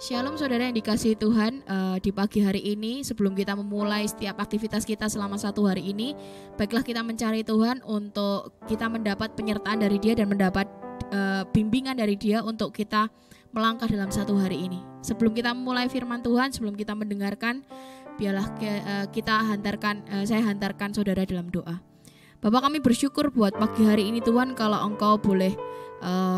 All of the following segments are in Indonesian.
Shalom saudara yang dikasihi Tuhan, di pagi hari ini sebelum kita memulai setiap aktivitas kita selama satu hari ini, baiklah kita mencari Tuhan untuk kita mendapat penyertaan dari Dia dan mendapat bimbingan dari Dia untuk kita melangkah dalam satu hari ini. Sebelum kita memulai firman Tuhan, sebelum kita mendengarkan, biarlah saya hantarkan saudara dalam doa. Bapak, kami bersyukur buat pagi hari ini Tuhan, kalau Engkau boleh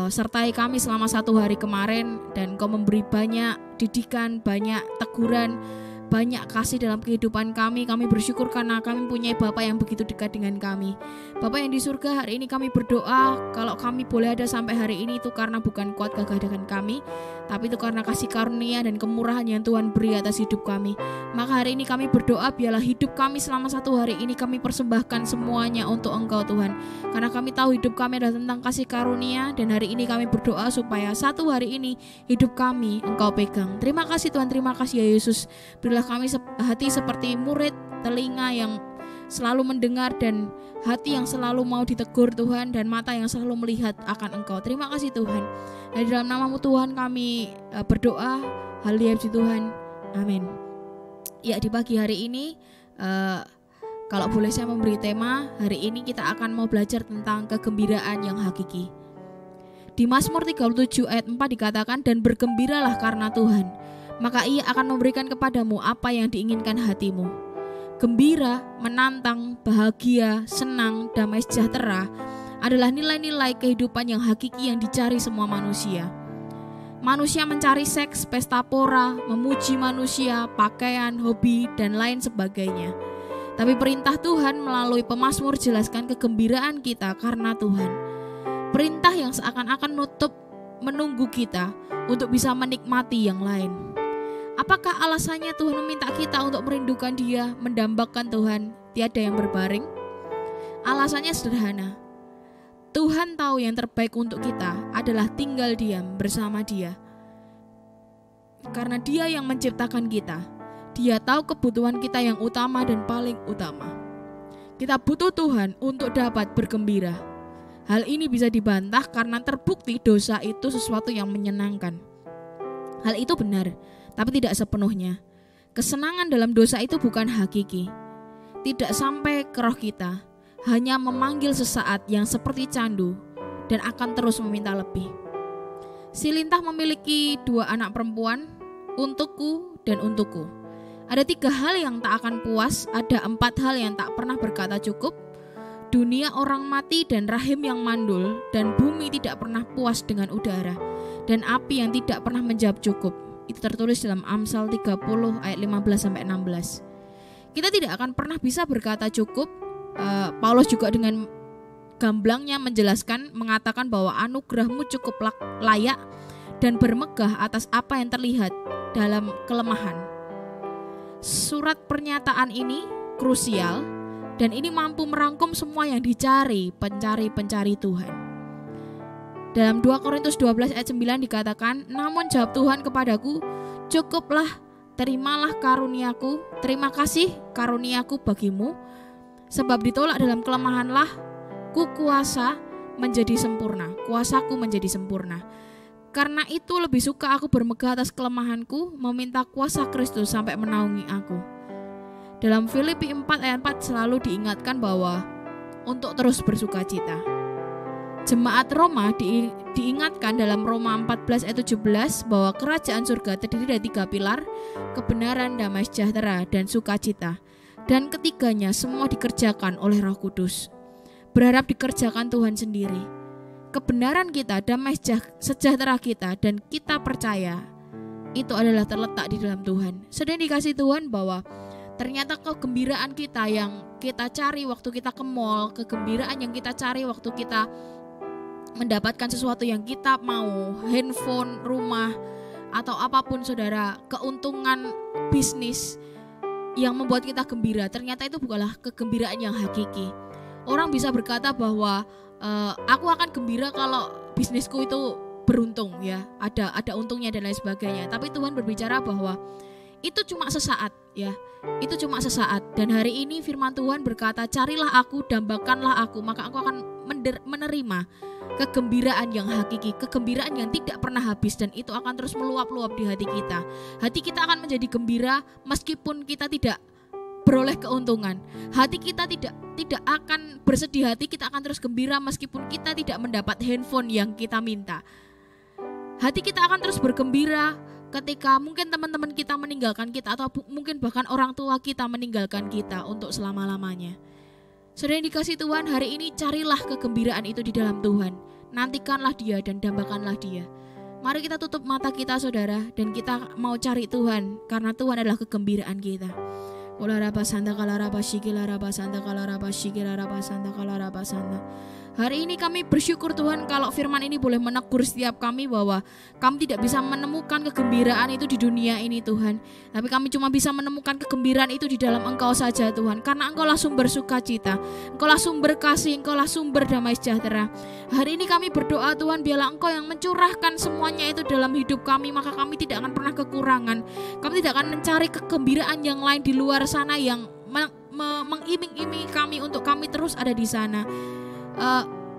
sertai kami selama satu hari kemarin, dan Engkau memberi banyak didikan, banyak teguran, banyak kasih dalam kehidupan kami. Kami bersyukur karena kami punya Bapa yang begitu dekat dengan kami. Bapa yang di surga, hari ini kami berdoa kalau kami boleh ada sampai hari ini itu karena bukan kuat gagah dengan kami, tapi itu karena kasih karunia dan kemurahan yang Tuhan beri atas hidup kami. Maka hari ini kami berdoa, biarlah hidup kami selama satu hari ini kami persembahkan semuanya untuk Engkau Tuhan. Karena kami tahu hidup kami adalah tentang kasih karunia, dan hari ini kami berdoa supaya satu hari ini hidup kami Engkau pegang. Terima kasih Tuhan, terima kasih ya Yesus. Berilah kami hati seperti murid, telinga yang selalu mendengar, dan hati yang selalu mau ditegur Tuhan, dan mata yang selalu melihat akan Engkau. Terima kasih Tuhan. Dan di dalam nama-Mu Tuhan kami berdoa, haleluya Tuhan, amin. Ya, di pagi hari ini kalau boleh saya memberi tema, hari ini kita akan mau belajar tentang kegembiraan yang hakiki. Di Mazmur 37 ayat 4 dikatakan, dan bergembiralah karena Tuhan, maka Ia akan memberikan kepadamu apa yang diinginkan hatimu. Gembira, menantang, bahagia, senang, damai sejahtera adalah nilai-nilai kehidupan yang hakiki yang dicari semua manusia. Manusia mencari seks, pesta pora, memuji manusia, pakaian, hobi, dan lain sebagainya. Tapi perintah Tuhan melalui pemazmur jelaskan kegembiraan kita karena Tuhan. Perintah yang seakan-akan menunggu kita untuk bisa menikmati yang lain. Apakah alasannya Tuhan meminta kita untuk merindukan Dia, mendambakan Tuhan, tiada yang berbaring? Alasannya sederhana. Tuhan tahu yang terbaik untuk kita adalah tinggal diam bersama Dia. Karena Dia yang menciptakan kita, Dia tahu kebutuhan kita yang utama dan paling utama. Kita butuh Tuhan untuk dapat bergembira. Hal ini bisa dibantah karena terbukti dosa itu sesuatu yang menyenangkan. Hal itu benar, tapi tidak sepenuhnya. Kesenangan dalam dosa itu bukan hakiki. Tidak sampai ke roh kita, hanya memanggil sesaat yang seperti candu dan akan terus meminta lebih. Si lintah memiliki 2 anak perempuan, untukku dan untukku. Ada 3 hal yang tak akan puas, ada 4 hal yang tak pernah berkata cukup. Dunia orang mati dan rahim yang mandul, dan bumi tidak pernah puas dengan udara, dan api yang tidak pernah menjawab cukup. Itu tertulis dalam Amsal 30 ayat 15-16. Kita tidak akan pernah bisa berkata cukup. Paulus juga dengan gamblangnya menjelaskan, mengatakan bahwa anugerahmu cukup layak dan bermegah atas apa yang terlihat dalam kelemahan. Surat pernyataan ini krusial, dan ini mampu merangkum semua yang dicari pencari Tuhan. Dalam 2 Korintus 12 ayat 9 dikatakan, namun jawab Tuhan kepadaku, cukuplah, terimalah karuniaku, terima kasih karuniaku bagimu, sebab ditolak dalam kelemahanlah kuasa menjadi sempurna, kuasaku menjadi sempurna. Karena itu lebih suka aku bermegah atas kelemahanku, meminta kuasa Kristus sampai menaungi aku. Dalam Filipi 4 ayat 4 selalu diingatkan bahwa untuk terus bersuka cita. Jemaat Roma diingatkan dalam Roma 14 ayat 17 bahwa kerajaan surga terdiri dari 3 pilar, kebenaran, damai sejahtera, dan sukacita. Dan ketiganya semua dikerjakan oleh Roh Kudus. Berharap dikerjakan Tuhan sendiri. Kebenaran kita, damai sejahtera kita, dan kita percaya itu adalah terletak di dalam Tuhan. Sedang dikasih Tuhan bahwa ternyata kegembiraan kita yang kita cari waktu kita ke mall, kegembiraan yang kita cari waktu kita mendapatkan sesuatu yang kita mau, handphone, rumah, atau apapun saudara, keuntungan bisnis yang membuat kita gembira, ternyata itu bukanlah kegembiraan yang hakiki. Orang bisa berkata bahwa aku akan gembira kalau bisnisku itu beruntung, ya, ada untungnya dan lain sebagainya. Tapi Tuhan berbicara bahwa itu cuma sesaat, ya. Itu cuma sesaat. Dan hari ini firman Tuhan berkata, carilah aku, dambakanlah aku, maka aku akan menerima kegembiraan yang hakiki, kegembiraan yang tidak pernah habis, dan itu akan terus meluap-luap di hati kita. Hati kita akan menjadi gembira meskipun kita tidak beroleh keuntungan. Hati kita tidak akan bersedih hati, kita akan terus gembira meskipun kita tidak mendapat handphone yang kita minta. Hati kita akan terus bergembira ketika mungkin teman-teman kita meninggalkan kita, atau mungkin bahkan orang tua kita meninggalkan kita untuk selama-lamanya. Saudara yang dikasihi Tuhan, hari ini carilah kegembiraan itu di dalam Tuhan. Nantikanlah Dia dan dambakanlah Dia. Mari kita tutup mata kita saudara, dan kita mau cari Tuhan, karena Tuhan adalah kegembiraan kita. Hari ini kami bersyukur Tuhan kalau firman ini boleh menegur setiap kami bahwa kami tidak bisa menemukan kegembiraan itu di dunia ini Tuhan. Tapi kami cuma bisa menemukan kegembiraan itu di dalam Engkau saja Tuhan. Karena Engkaulah sumber sukacita, Engkaulah sumber kasih, Engkaulah sumber damai sejahtera. Hari ini kami berdoa Tuhan, biarlah Engkau yang mencurahkan semuanya itu dalam hidup kami, maka kami tidak akan pernah kekurangan. Kami tidak akan mencari kegembiraan yang lain di luar sana yang mengiming-imingi kami untuk kami terus ada di sana.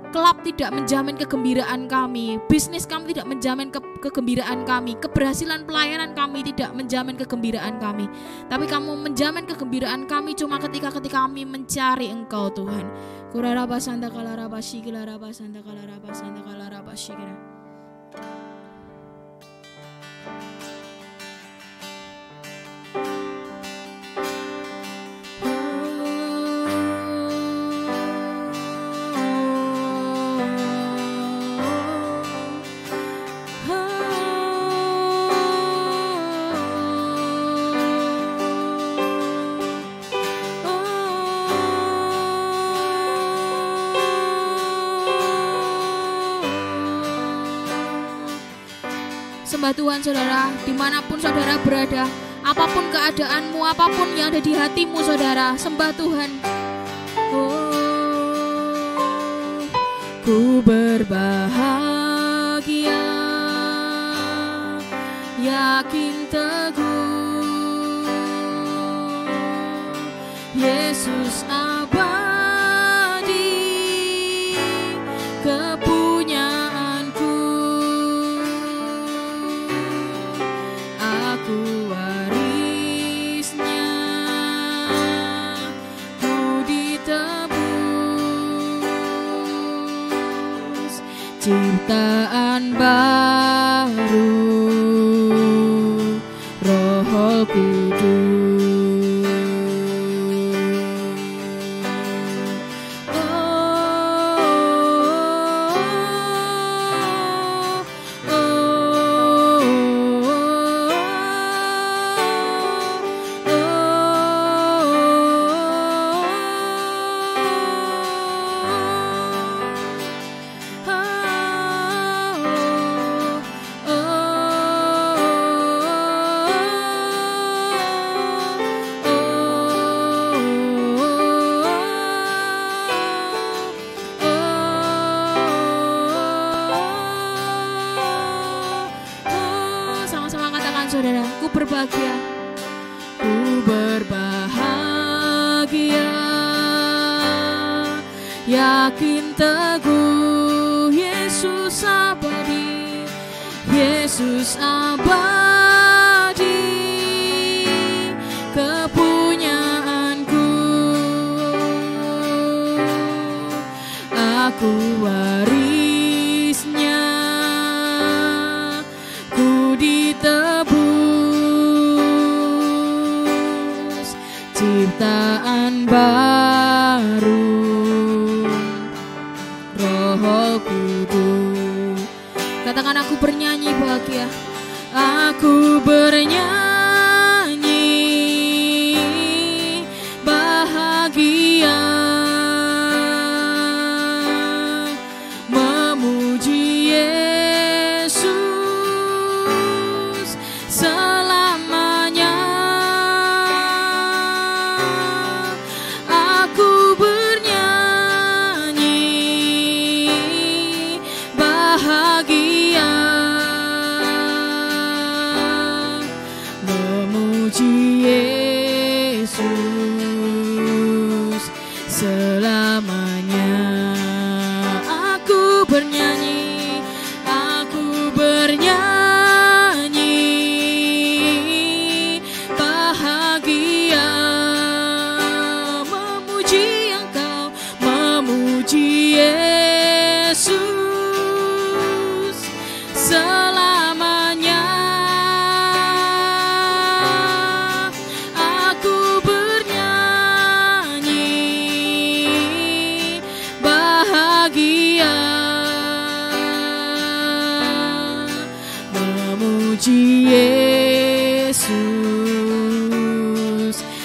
Klub tidak menjamin kegembiraan kami, bisnis kami tidak menjamin kegembiraan kami, keberhasilan pelayanan kami tidak menjamin kegembiraan kami. Tapi kamu menjamin kegembiraan kami cuma ketika kami mencari Engkau Tuhan. Kuraraba santa kalaraba shikilaraba santa kalaraba santa kalaraba shikira. Sembah Tuhan saudara, dimanapun saudara berada, apapun keadaanmu, apapun yang ada di hatimu saudara, sembah Tuhan. Oh, ku berbahagia, yakin teguh, Yesus abadi, kepunyaanku, aku warisnya, ku ditebus, ciptaan baru, Roh Kudus. Saudara, ku berbahagia, ku berbahagia, yakin teguh, Yesus abadi, Yesus abadi, kepunyaanku, aku warisnya, ku ditebus, ciptaan baru, Roh Kudus. Katakan, aku bernyanyi bahagia, aku bernyanyi bahagia, memuji Yesus selamanya. Aku bernyanyi bahagia, memuji Yesus selamanya. Aku bernyanyi memuji Yesus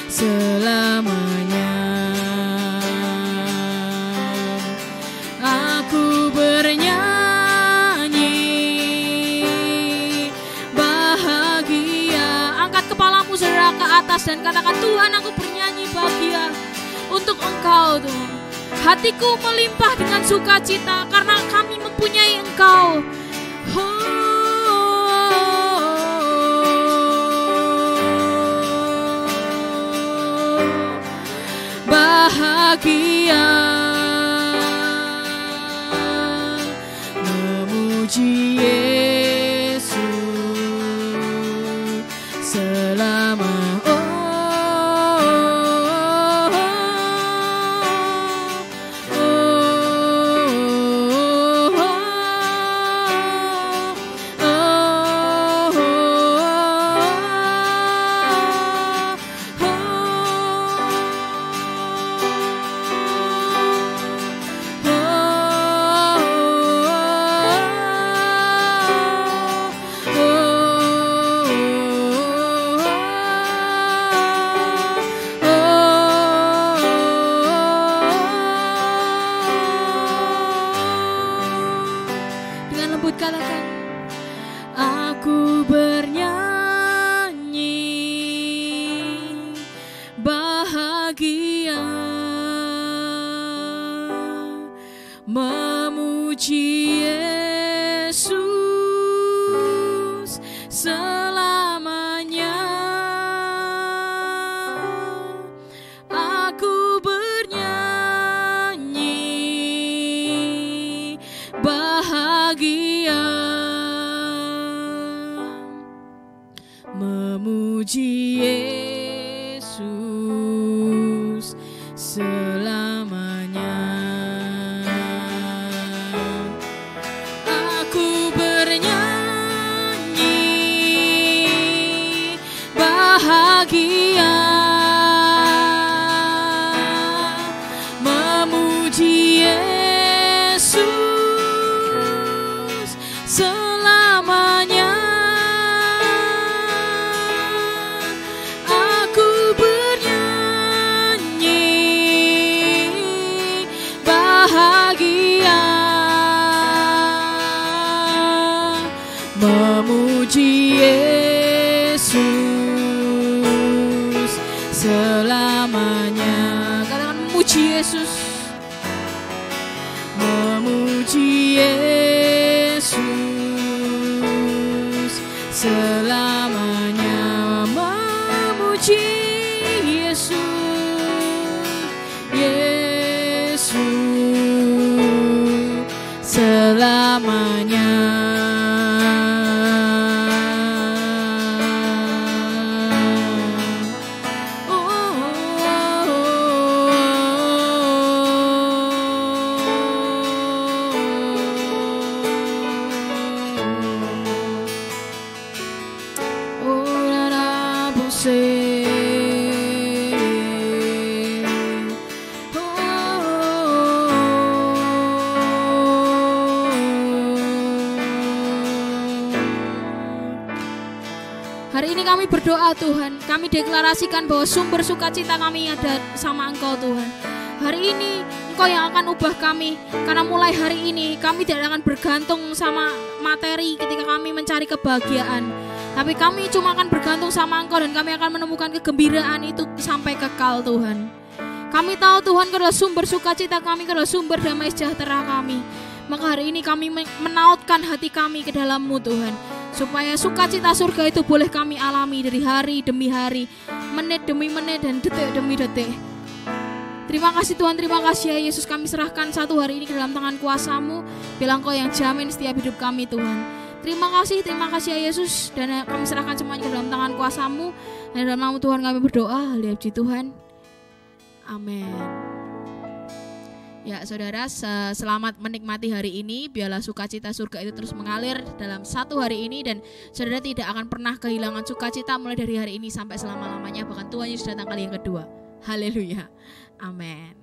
selamanya. Aku bernyanyi bahagia. Angkat kepalamu saudara ke atas dan katakan, Tuhan, aku bernyanyi bahagia untuk Engkau Tuhan. Hatiku melimpah dengan sukacita karena kami mempunyai Engkau. Bahagia memuji Yesus selama katakan, aku bernyanyi bahagia memuji Yesus selamanya. Aku bernyanyi bahagia memuji Yesus selamanya. Aku bernyanyi bahagia memuji Yesus selamanya. Aku bernyanyi bahagia memuji Yesus selamanya. Katakan, memuji Yesus, memuji Yesus selamanya. Memuji Yesus, Yesus selamanya. Hari ini kami berdoa Tuhan, kami deklarasikan bahwa sumber sukacita kami ada sama Engkau Tuhan. Hari ini Engkau yang akan ubah kami, karena mulai hari ini kami tidak akan bergantung sama materi ketika kami mencari kebahagiaan. Tapi kami cuma akan bergantung sama Engkau dan kami akan menemukan kegembiraan itu sampai kekal Tuhan. Kami tahu Tuhan Kau adalah sumber sukacita kami, Kau adalah sumber damai sejahtera kami. Maka hari ini kami menautkan hati kami ke dalam-Mu Tuhan, supaya sukacita surga itu boleh kami alami dari hari demi hari, menit demi menit, dan detik demi detik. Terima kasih Tuhan, terima kasih ya Yesus. Kami serahkan satu hari ini ke dalam tangan kuasa-Mu. Bilang Kau yang jamin setiap hidup kami Tuhan. Terima kasih ya Yesus. Dan kami serahkan semuanya ke dalam tangan kuasa-Mu. Dan dalam nama Tuhan kami berdoa. Haleluya Tuhan. Amin. Ya saudara, selamat menikmati hari ini. Biarlah sukacita surga itu terus mengalir dalam satu hari ini, dan saudara tidak akan pernah kehilangan sukacita mulai dari hari ini sampai selama-lamanya. Bahkan Tuhan Yesus datang kali yang kedua. Haleluya. Amin.